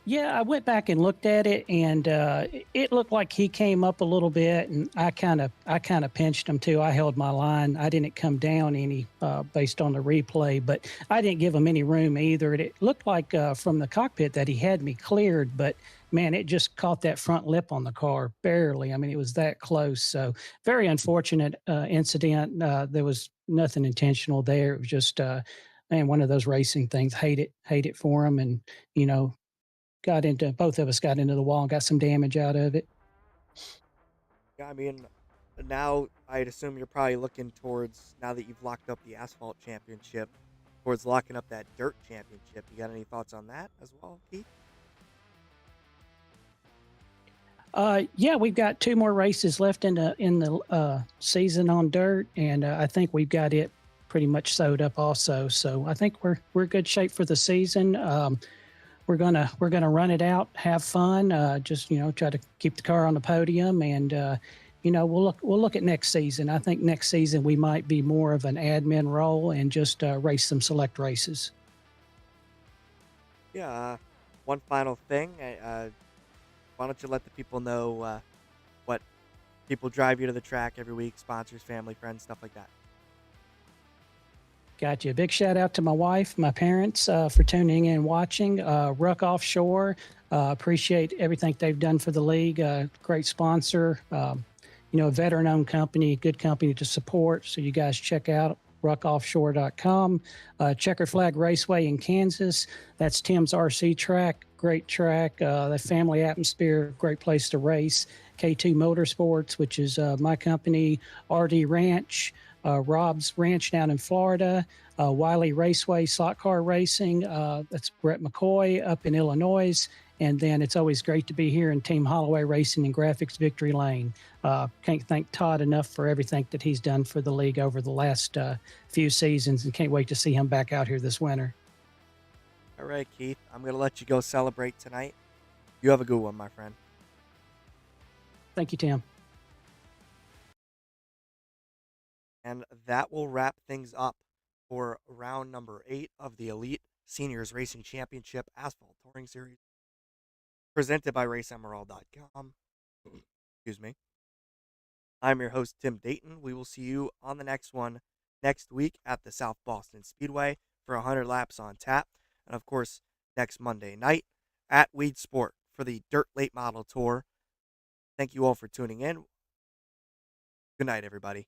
Yeah, I went back and looked at it, and it looked like he came up a little bit, and I kind of pinched him too. I held my line. I didn't come down any based on the replay, but I didn't give him any room either. It looked like from the cockpit that he had me cleared, but man, it just caught that front lip on the car barely. I mean, it was that close. So very unfortunate incident. There was nothing intentional there. It was just man, one of those racing things. Hate it for him, and both of us got into the wall and got some damage out of it. Yeah, I mean, now I'd assume you're probably looking towards, now that you've locked up the Asphalt Championship, towards locking up that Dirt Championship. You got any thoughts on that as well, Keith? Yeah, we've got 2 more races left in the season on dirt, and I think we've got it pretty much sewed up also. So I think we're good shape for the season. We're gonna run it out, have fun, just try to keep the car on the podium, and we'll look at next season. I think next season we might be more of an admin role and just race some select races. Yeah. One final thing. Why don't you let the people know what people drive you to the track every week, sponsors, family, friends, stuff like that. Got you. A big shout out to my wife, my parents for tuning in and watching. Ruck Offshore, appreciate everything they've done for the league. Great sponsor, a veteran-owned company, good company to support. So you guys check out ruckoffshore.com. Checker Flag Raceway in Kansas. That's Tim's RC track. Great track. The family atmosphere, great place to race. K2 Motorsports, which is my company. RD Ranch. Rob's Ranch down in Florida, Wiley Raceway Slot Car Racing. That's Brett McCoy up in Illinois. And then it's always great to be here in Team Holloway Racing and Graphics Victory Lane. Can't thank Todd enough for everything that he's done for the league over the last few seasons, and can't wait to see him back out here this winter. All right, Keith, I'm going to let you go celebrate tonight. You have a good one, my friend. Thank you, Tim. And that will wrap things up for round number 8 of the Elite Seniors Racing Championship Asphalt Touring Series, presented by RaceEmerald.com. Excuse me. I'm your host, Tim Dayton. We will see you on the next one. next week at the South Boston Speedway for 100 laps on tap. And of course, next Monday night at Weed Sport for the Dirt Late Model Tour. Thank you all for tuning in. Good night, everybody.